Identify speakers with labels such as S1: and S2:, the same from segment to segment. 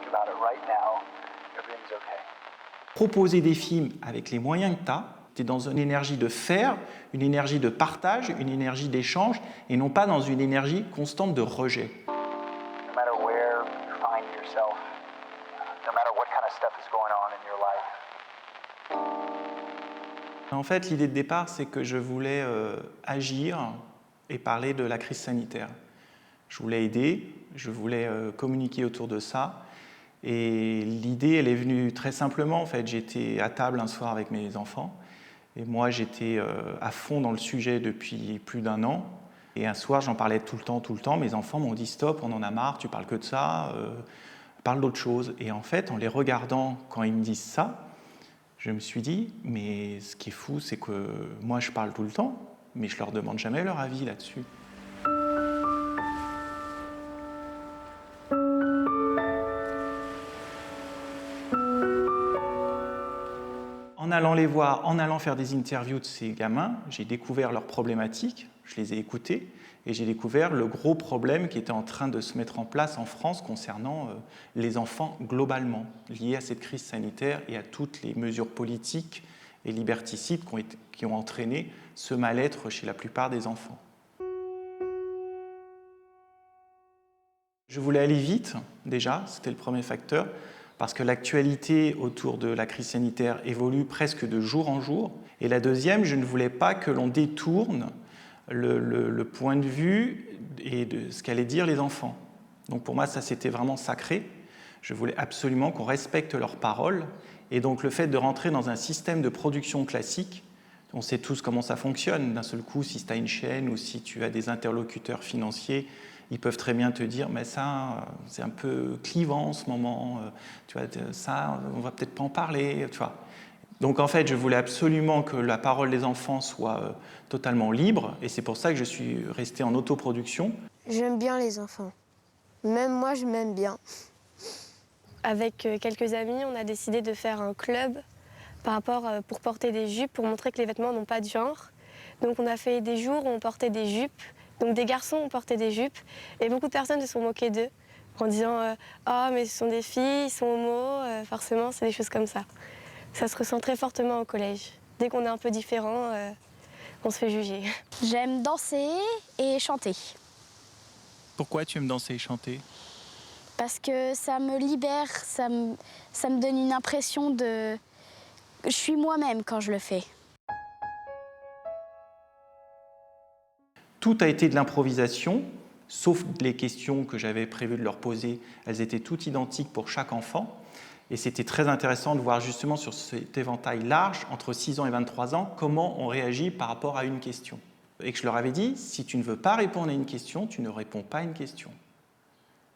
S1: about it right now. Everything's okay.
S2: Proposer des films avec les moyens que tu es dans une énergie de faire, une énergie de partage, une énergie d'échange, et non pas dans une énergie constante de rejet.
S1: No matter where you find yourself, no matter what kind of stuff is going on in your life.
S2: En fait, l'idée de départ, c'est que je voulais agir et parler de la crise sanitaire. Je voulais aider, je voulais communiquer autour de ça. Et l'idée, elle est venue très simplement. En fait, j'étais à table un soir avec mes enfants. Et moi, j'étais à fond dans le sujet depuis plus d'1 an. Et un soir, j'en parlais tout le temps. Mes enfants m'ont dit « Stop, on en a marre, tu parles que de ça, parle d'autre chose. » Et en fait, en les regardant, quand ils me disent ça, je me suis dit « Mais ce qui est fou, c'est que moi, je parle tout le temps, mais je leur demande jamais leur avis là-dessus. » En allant les voir, en allant faire des interviews de ces gamins, j'ai découvert leurs problématiques, je les ai écoutées, et j'ai découvert le gros problème qui était en train de se mettre en place en France concernant les enfants globalement, liés à cette crise sanitaire et à toutes les mesures politiques et liberticides qui ont entraîné ce mal-être chez la plupart des enfants. Je voulais aller vite, déjà, c'était le premier facteur, parce que l'actualité autour de la crise sanitaire évolue presque de jour en jour. Et la deuxième, je ne voulais pas que l'on détourne le point de vue et de ce qu'allaient dire les enfants. Donc pour moi, ça c'était vraiment sacré. Je voulais absolument qu'on respecte leurs paroles. Et donc le fait de rentrer dans un système de production classique, on sait tous comment ça fonctionne. D'un seul coup, si tu as une chaîne ou si tu as des interlocuteurs financiers, ils peuvent très bien te dire « mais ça, c'est un peu clivant en ce moment, tu vois, ça, on va peut-être pas en parler ». Tu vois. Donc en fait, je voulais absolument que la parole des enfants soit totalement libre, et c'est pour ça que je suis resté en autoproduction.
S3: J'aime bien les enfants. Même moi, je m'aime bien.
S4: Avec quelques amis, on a décidé de faire un club pour porter des jupes, pour montrer que les vêtements n'ont pas de genre. Donc on a fait des jours où on portait des jupes. Donc des garçons ont porté des jupes et beaucoup de personnes se sont moquées d'eux en disant « Ah, mais ce sont des filles, ils sont homos, forcément, c'est des choses comme ça ». Ça se ressent très fortement au collège. Dès qu'on est un peu différent, on se fait juger.
S5: J'aime danser et chanter.
S2: Pourquoi tu aimes danser et chanter ?
S5: Parce que ça me libère, ça me donne une impression de... Je suis moi-même quand je le fais.
S2: Tout a été de l'improvisation, sauf les questions que j'avais prévu de leur poser. Elles étaient toutes identiques pour chaque enfant. Et c'était très intéressant de voir justement sur cet éventail large, entre 6 ans et 23 ans, comment on réagit par rapport à une question. Et que je leur avais dit, si tu ne veux pas répondre à une question, tu ne réponds pas à une question.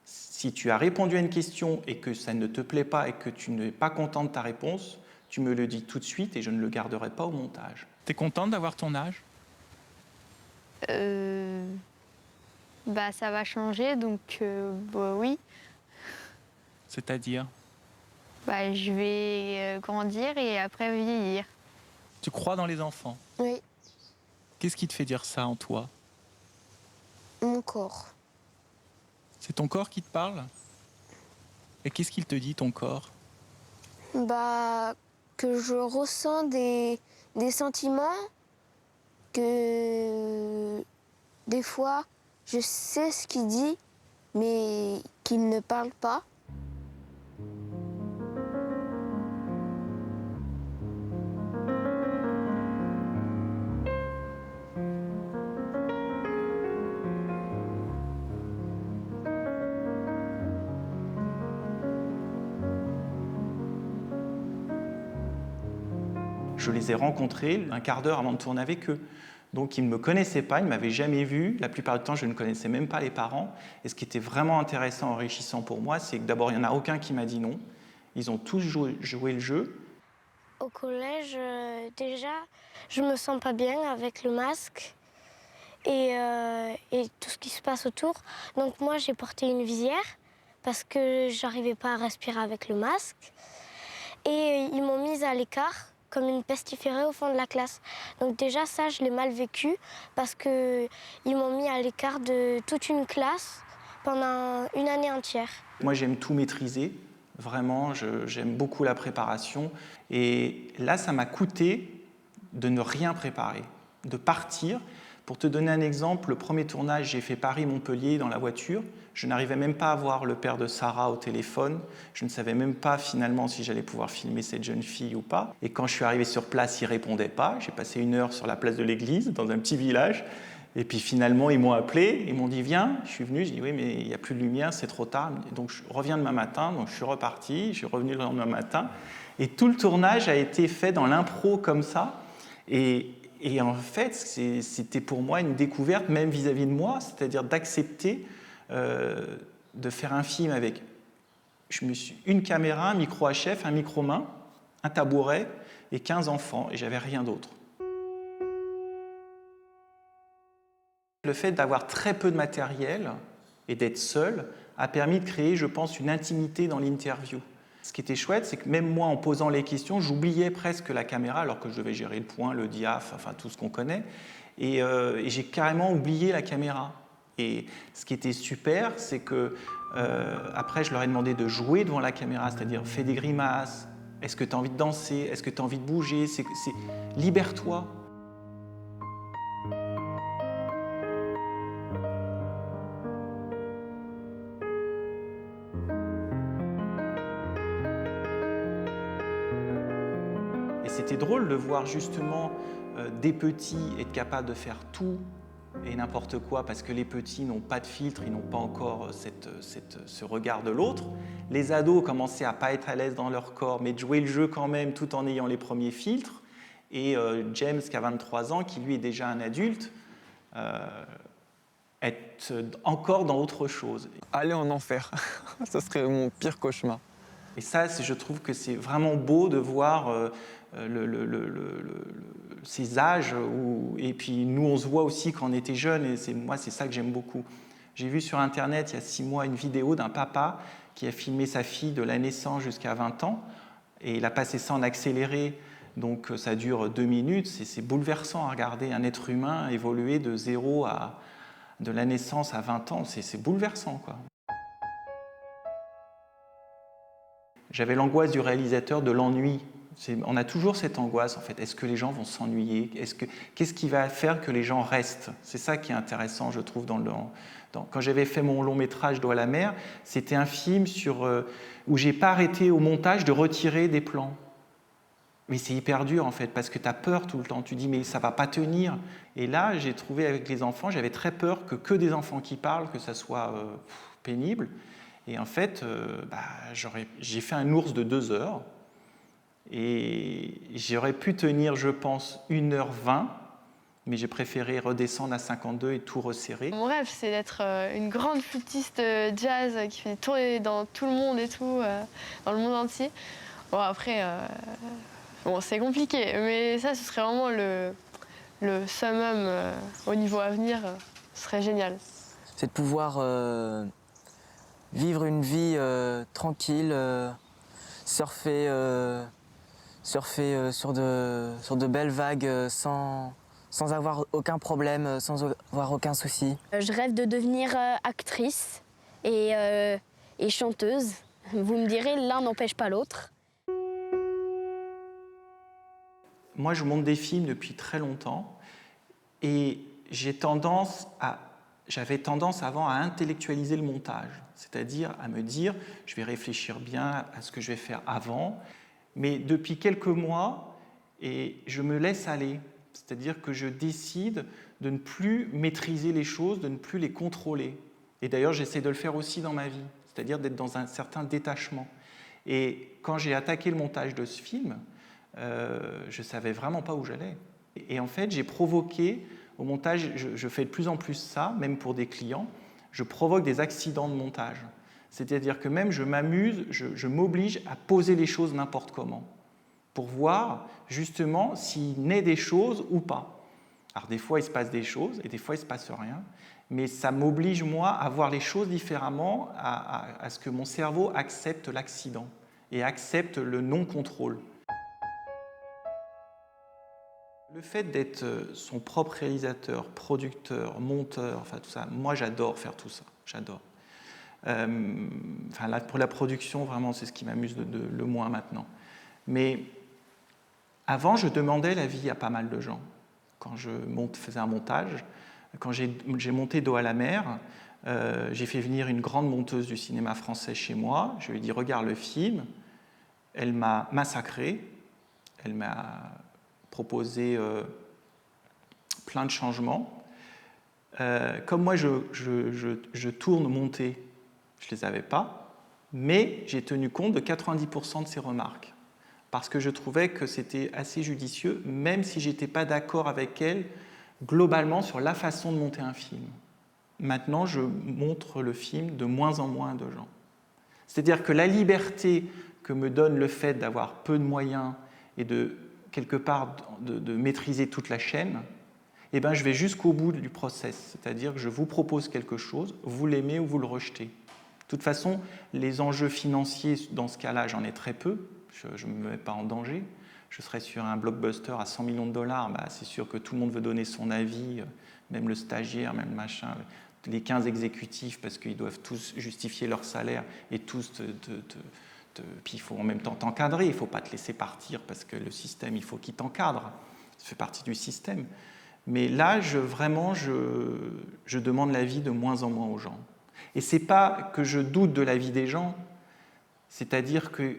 S2: Si tu as répondu à une question et que ça ne te plaît pas et que tu n'es pas content de ta réponse, tu me le dis tout de suite et je ne le garderai pas au montage. T'es contente d'avoir ton âge ?
S6: Bah, ça va changer, donc bah, oui.
S2: C'est-à-dire ?
S6: Bah, je vais grandir et après vieillir.
S2: Tu crois dans les enfants ?
S3: Oui,
S2: Qu'est-ce qui te fait dire ça en toi ?
S3: mon corps.
S2: C'est ton corps qui te parle ? Et qu'est-ce qu'il te dit, ton corps ?
S3: Bah, que je ressens des sentiments, que des fois, je sais ce qu'il dit, mais qu'il ne parle pas.
S2: Je les ai rencontrés un quart d'heure avant de tourner avec eux. Donc ils ne me connaissaient pas, ils ne m'avaient jamais vu. La plupart du temps, je ne connaissais même pas les parents. Et ce qui était vraiment intéressant, enrichissant pour moi, c'est que d'abord, il n'y en a aucun qui m'a dit non. Ils ont tous joué le jeu.
S3: Au collège, déjà, je me sens pas bien avec le masque et tout ce qui se passe autour. Donc moi, j'ai porté une visière parce que j'arrivais pas à respirer avec le masque. Et ils m'ont mise à l'écart, comme une pestiférée au fond de la classe. Donc déjà, ça, je l'ai mal vécu parce qu'ils m'ont mis à l'écart de toute une classe pendant une année entière.
S2: Moi, j'aime tout maîtriser. Vraiment, j'aime beaucoup la préparation. Et là, ça m'a coûté de ne rien préparer, de partir. Pour te donner un exemple, le premier tournage, j'ai fait Paris-Montpellier dans la voiture. Je n'arrivais même pas à voir le père de Sarah au téléphone. Je ne savais même pas finalement si j'allais pouvoir filmer cette jeune fille ou pas. Et quand je suis arrivé sur place, il ne répondait pas. J'ai passé 1 heure sur la place de l'église, dans un petit village. Et puis finalement, ils m'ont appelé, ils m'ont dit « Viens ». Je suis venu, je dis « Oui, mais il n'y a plus de lumière, c'est trop tard ». Donc je reviens demain matin, donc je suis reparti, je suis revenu le lendemain matin. Et tout le tournage a été fait dans l'impro comme ça. Et en fait, c'était pour moi une découverte, même vis-à-vis de moi, c'est-à-dire d'accepter de faire un film avec une caméra, un micro HF, un micro-main, un tabouret et 15 enfants, et j'avais rien d'autre. Le fait d'avoir très peu de matériel et d'être seul a permis de créer, je pense, une intimité dans l'interview. Ce qui était chouette, c'est que même moi, en posant les questions, j'oubliais presque la caméra, alors que je devais gérer le point, le diaph, enfin tout ce qu'on connaît. Et j'ai carrément oublié la caméra. Et ce qui était super, c'est que après, je leur ai demandé de jouer devant la caméra, c'est-à-dire fais des grimaces, est-ce que tu as envie de danser, est-ce que tu as envie de bouger, libère-toi. Et c'était drôle de voir justement des petits être capables de faire tout et n'importe quoi, parce que les petits n'ont pas de filtre, ils n'ont pas encore ce regard de l'autre. Les ados commençaient à ne pas être à l'aise dans leur corps, mais de jouer le jeu quand même tout en ayant les premiers filtres. Et James, qui a 23 ans, qui lui est déjà un adulte, est encore dans autre chose.
S7: Aller en enfer, ce serait mon pire cauchemar.
S2: Et ça, je trouve que c'est vraiment beau de voir ces âges. Et puis nous, on se voit aussi quand on était jeunes, et moi, c'est ça que j'aime beaucoup. J'ai vu sur Internet, il y a 6 mois, une vidéo d'un papa qui a filmé sa fille de la naissance jusqu'à 20 ans, et il a passé ça en accéléré, donc ça dure 2 minutes. C'est bouleversant à regarder un être humain évoluer de de la naissance à 20 ans, c'est bouleversant, quoi. J'avais l'angoisse du réalisateur de l'ennui. On a toujours cette angoisse, en fait. Est-ce que les gens vont s'ennuyer ? Qu'est-ce qui va faire que les gens restent ? C'est ça qui est intéressant, je trouve, quand j'avais fait mon long métrage D'eau à la mer, c'était un film où j'ai pas arrêté au montage de retirer des plans. Mais c'est hyper dur, en fait, parce que tu as peur tout le temps. Tu dis, mais ça va pas tenir. Et là, j'ai trouvé avec les enfants, j'avais très peur que des enfants qui parlent, que ça soit pénible. Et en fait, j'ai fait un ours de 2 heures. Et j'aurais pu tenir, je pense, 1h20, mais j'ai préféré redescendre à 52 et tout resserrer.
S6: Mon rêve, c'est d'être une grande flûtiste jazz qui fait tourner dans tout le monde et tout, dans le monde entier. Bon, après, c'est compliqué, mais ça, ce serait vraiment le summum au niveau à venir. Ce serait génial.
S8: C'est de pouvoir vivre une vie tranquille, surfer sur de belles vagues sans avoir aucun problème, sans avoir aucun souci.
S5: Je rêve de devenir actrice et chanteuse. Vous me direz, l'un n'empêche pas l'autre.
S2: Moi, je monte des films depuis très longtemps et j'avais tendance avant à intellectualiser le montage, c'est-à-dire à me dire, je vais réfléchir bien à ce que je vais faire avant, mais depuis quelques mois, je me laisse aller, c'est-à-dire que je décide de ne plus maîtriser les choses, de ne plus les contrôler. Et d'ailleurs, j'essaie de le faire aussi dans ma vie, c'est-à-dire d'être dans un certain détachement. Et quand j'ai attaqué le montage de ce film, je ne savais vraiment pas où j'allais. Et en fait, j'ai provoqué, au montage, je fais de plus en plus ça, même pour des clients, je provoque des accidents de montage. C'est-à-dire que même je m'amuse, je m'oblige à poser les choses n'importe comment, pour voir justement s'il naît des choses ou pas. Alors des fois, il se passe des choses, et des fois, il ne se passe rien, mais ça m'oblige, moi, à voir les choses différemment, à ce que mon cerveau accepte l'accident et accepte le non-contrôle. Le fait d'être son propre réalisateur, producteur, monteur, enfin tout ça, moi j'adore faire tout ça, j'adore. Pour la production, vraiment, c'est ce qui m'amuse le moins maintenant. Mais avant, je demandais l'avis à pas mal de gens. Quand je faisais un montage, quand j'ai monté Dos à la mer, j'ai fait venir une grande monteuse du cinéma français chez moi. Je lui ai dit, regarde le film. Elle m'a massacré. Elle m'a proposé plein de changements. Comme moi, je tourne monté, je ne les avais pas, mais j'ai tenu compte de 90% de ses remarques, parce que je trouvais que c'était assez judicieux, même si je n'étais pas d'accord avec elle globalement sur la façon de monter un film. Maintenant, je montre le film de moins en moins de gens. C'est-à-dire que la liberté que me donne le fait d'avoir peu de moyens et de, quelque part, de maîtriser toute la chaîne, eh ben, je vais jusqu'au bout du process. C'est-à-dire que je vous propose quelque chose, vous l'aimez ou vous le rejetez. De toute façon, les enjeux financiers, dans ce cas-là, j'en ai très peu. Je ne me mets pas en danger. Je serais sur un blockbuster à 100 millions de dollars, bah, c'est sûr que tout le monde veut donner son avis, même le stagiaire, même le machin, les 15 exécutifs, parce qu'ils doivent tous justifier leur salaire et tous puis il faut en même temps t'encadrer, il ne faut pas te laisser partir parce que le système, il faut qu'il t'encadre. Ça fait partie du système. Mais là, je demande l'avis de moins en moins aux gens. Et ce n'est pas que je doute de l'avis des gens, c'est-à-dire que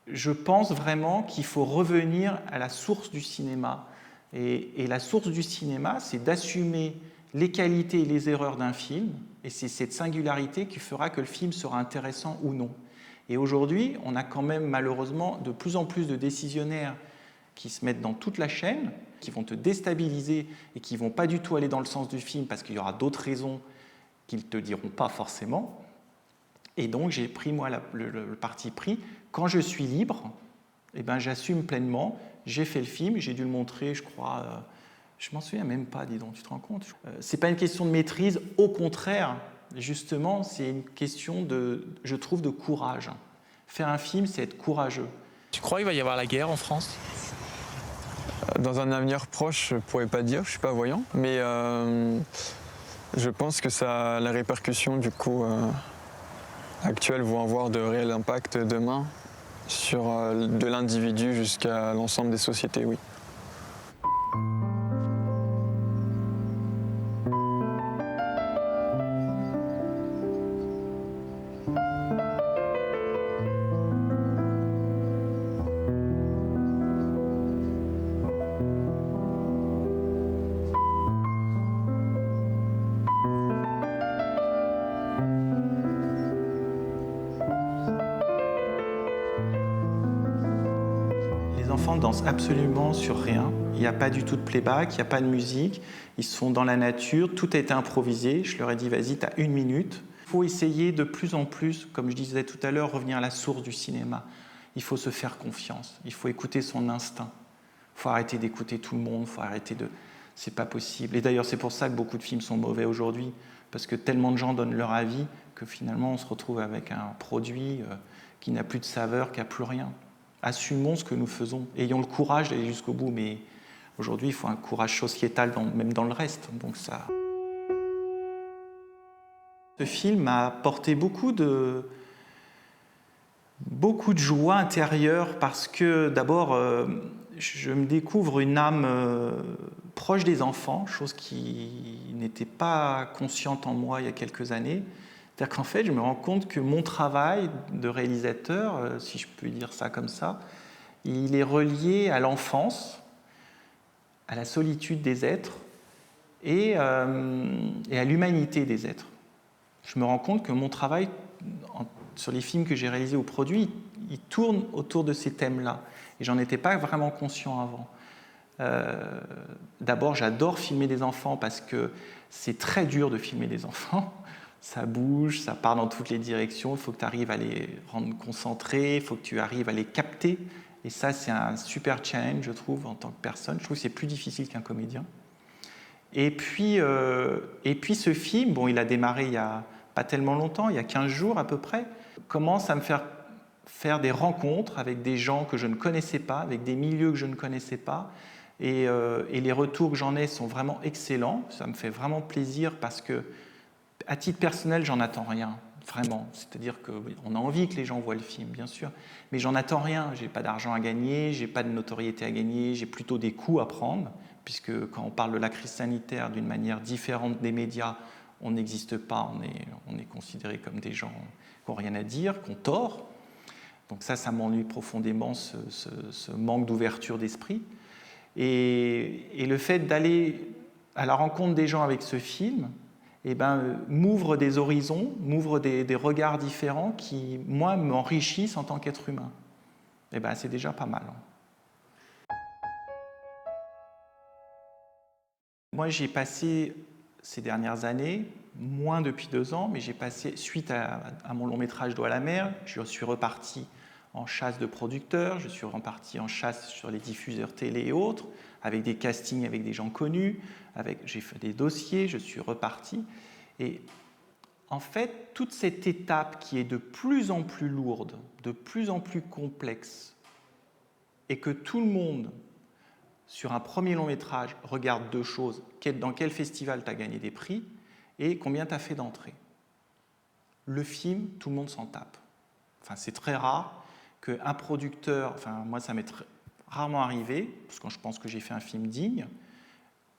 S2: je pense vraiment qu'il faut revenir à la source du cinéma. Et la source du cinéma, c'est d'assumer les qualités et les erreurs d'un film, et c'est cette singularité qui fera que le film sera intéressant ou non. Et aujourd'hui, on a quand même malheureusement de plus en plus de décisionnaires qui se mettent dans toute la chaîne, qui vont te déstabiliser et qui ne vont pas du tout aller dans le sens du film parce qu'il y aura d'autres raisons qu'ils ne te diront pas forcément. Et donc j'ai pris moi le parti pris. Quand je suis libre, eh ben, j'assume pleinement. J'ai fait le film, j'ai dû le montrer, je crois, je m'en souviens même pas, dis donc, tu te rends compte ? C'est pas une question de maîtrise, au contraire, justement, c'est une question je trouve, de courage. Faire un film, c'est être courageux.
S9: Tu crois qu'il va y avoir la guerre en France ?
S7: Dans un avenir proche, je ne pourrais pas dire, je ne suis pas voyant, mais je pense que les répercussions du coup actuelles vont avoir de réels impacts demain sur de l'individu jusqu'à l'ensemble des sociétés, oui.
S2: Les enfants dansent absolument sur rien. Il n'y a pas du tout de playback, il n'y a pas de musique. Ils sont dans la nature, tout a été improvisé. Je leur ai dit, vas-y, tu as 1 minute. Il faut essayer de plus en plus, comme je disais tout à l'heure, revenir à la source du cinéma. Il faut se faire confiance, il faut écouter son instinct. Il faut arrêter d'écouter tout le monde, il faut arrêter de... C'est pas possible. Et d'ailleurs, c'est pour ça que beaucoup de films sont mauvais aujourd'hui, parce que tellement de gens donnent leur avis que finalement, on se retrouve avec un produit qui n'a plus de saveur, qui n'a plus rien. Assumons ce que nous faisons. Ayons le courage d'aller jusqu'au bout, mais aujourd'hui, il faut un courage sociétal, même dans le reste. Donc ça... Ce film m'a apporté beaucoup de joie intérieure parce que d'abord, je me découvre une âme proche des enfants, chose qui n'était pas consciente en moi il y a quelques années. C'est-à-dire qu'en fait, je me rends compte que mon travail de réalisateur, si je peux dire ça comme ça, il est relié à l'enfance, à la solitude des êtres et à l'humanité des êtres. Je me rends compte que mon travail sur les films que j'ai réalisés ou produits, il tourne autour de ces thèmes-là. Et j'en étais pas vraiment conscient avant. D'abord, j'adore filmer des enfants parce que c'est très dur de filmer des enfants. Ça bouge, ça part dans toutes les directions, il faut que tu arrives à les rendre concentrés, il faut que tu arrives à les capter. Et ça, c'est un super challenge, je trouve, en tant que personne. Je trouve que c'est plus difficile qu'un comédien. Et puis ce film, bon, il a démarré il n'y a pas tellement longtemps, il y a 15 jours à peu près, commence à me faire des rencontres avec des gens que je ne connaissais pas, avec des milieux que je ne connaissais pas. Et les retours que j'en ai sont vraiment excellents. Ça me fait vraiment plaisir parce que, à titre personnel, j'en attends rien. vraiment. C'est-à-dire qu'on a envie que les gens voient le film, bien sûr, mais j'en attends rien. J'ai pas d'argent à gagner, j'ai pas de notoriété à gagner, j'ai plutôt des coûts à prendre, puisque quand on parle de la crise sanitaire d'une manière différente des médias, on n'existe pas, on est considéré comme des gens qui n'ont rien à dire, qui ont tort. Donc ça m'ennuie profondément, ce manque d'ouverture d'esprit. Et le fait d'aller à la rencontre des gens avec ce film, m'ouvre des horizons, m'ouvre des regards différents qui, moi, m'enrichissent en tant qu'être humain. C'est déjà pas mal. Moi, j'ai passé ces dernières années, moins depuis 2 ans, mais j'ai passé, suite à mon long métrage D'eau à la mer, je suis reparti en chasse de producteurs, je suis reparti en chasse sur les diffuseurs télé et autres, avec des castings avec des gens connus, j'ai fait des dossiers, je suis reparti. Et en fait, toute cette étape qui est de plus en plus lourde, de plus en plus complexe, et que tout le monde, sur un premier long métrage, regarde 2 choses. Dans quel festival tu as gagné des prix et combien tu as fait d'entrées. Le film, tout le monde s'en tape. Enfin, c'est très rare qu'un producteur, moi ça m'est rarement arrivé, parce que je pense que j'ai fait un film digne,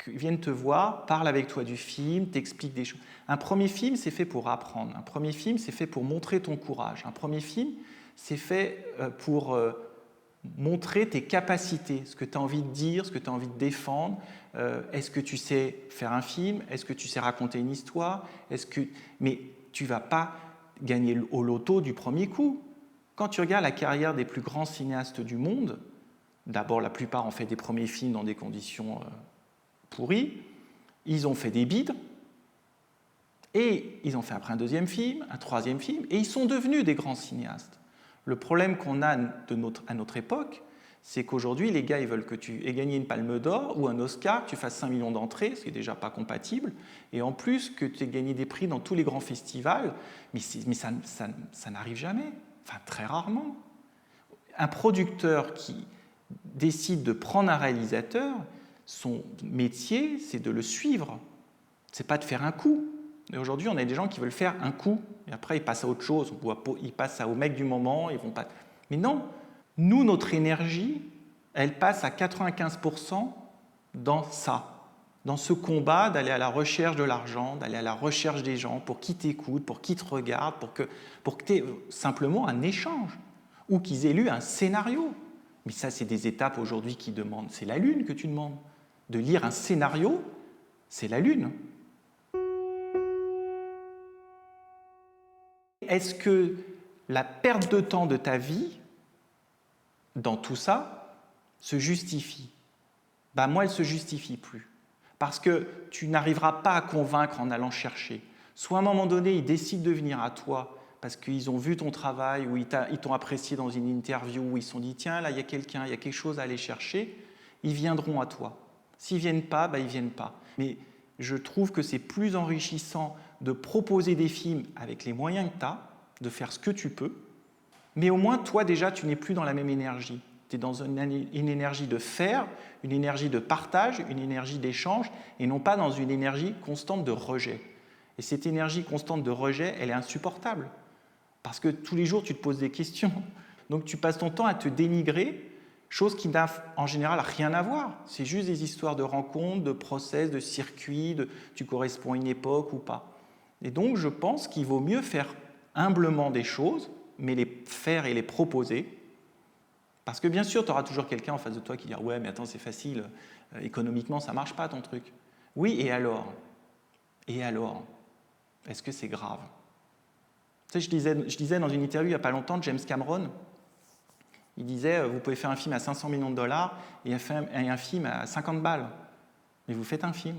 S2: qu'ils viennent te voir, parlent avec toi du film, t'expliquent des choses. Un premier film, c'est fait pour apprendre. Un premier film, c'est fait pour montrer ton courage. Un premier film, c'est fait pour montrer tes capacités, ce que tu as envie de dire, ce que tu as envie de défendre. Est-ce que tu sais faire un film? Est-ce que tu sais raconter une histoire? Mais tu ne vas pas gagner au loto du premier coup. Quand tu regardes la carrière des plus grands cinéastes du monde, d'abord, la plupart ont fait des premiers films dans des conditions pourries, ils ont fait des bides, et ils ont fait après un 2e film, un 3e film, et ils sont devenus des grands cinéastes. Le problème qu'on a à notre époque, c'est qu'aujourd'hui, les gars, ils veulent que tu aies gagné une Palme d'Or ou un Oscar, que tu fasses 5 millions d'entrées, ce qui n'est déjà pas compatible, et en plus que tu aies gagné des prix dans tous les grands festivals, mais ça n'arrive jamais, enfin très rarement. Un producteur qui décide de prendre un réalisateur, son métier, c'est de le suivre, c'est pas de faire un coup. Et aujourd'hui, on a des gens qui veulent faire un coup, et après ils passent à autre chose, ils passent au mec du moment, ils vont pas... Mais non, nous, notre énergie, elle passe à 95% dans ça, dans ce combat d'aller à la recherche de l'argent, d'aller à la recherche des gens, pour qu'ils t'écoutent, pour qu'ils te regardent, pour que tu aies simplement un échange, ou qu'ils aient lu un scénario. Mais ça, c'est des étapes aujourd'hui qui demandent, c'est la lune que tu demandes. De lire un scénario, c'est la lune. Est-ce que la perte de temps de ta vie, dans tout ça, se justifie? Moi, elle ne se justifie plus. Parce que tu n'arriveras pas à convaincre en allant chercher. Soit à un moment donné, ils décident de venir à toi parce qu'ils ont vu ton travail, ou ils t'ont apprécié dans une interview, où ils se sont dit « Tiens, là, il y a quelqu'un, il y a quelque chose à aller chercher », ils viendront à toi. S'ils ne viennent pas, ils ne viennent pas. Mais je trouve que c'est plus enrichissant de proposer des films avec les moyens que tu as, de faire ce que tu peux, mais au moins, toi, déjà, tu n'es plus dans la même énergie. Tu es dans une énergie de faire, une énergie de partage, une énergie d'échange, et non pas dans une énergie constante de rejet. Et cette énergie constante de rejet, elle est insupportable, parce que tous les jours, tu te poses des questions. Donc, tu passes ton temps à te dénigrer, chose qui n'a en général rien à voir. C'est juste des histoires de rencontres, de process, de circuits, tu corresponds à une époque ou pas. Et donc, je pense qu'il vaut mieux faire humblement des choses, mais les faire et les proposer. Parce que bien sûr, tu auras toujours quelqu'un en face de toi qui dira « Ouais, mais attends, c'est facile, économiquement, ça ne marche pas ton truc. » Oui, et alors? Et alors? Est-ce que c'est grave? Tu sais, je disais dans une interview il n'y a pas longtemps de James Cameron, il disait « Vous pouvez faire un film à 500 millions de dollars et un film à 50 balles, mais vous faites un film. »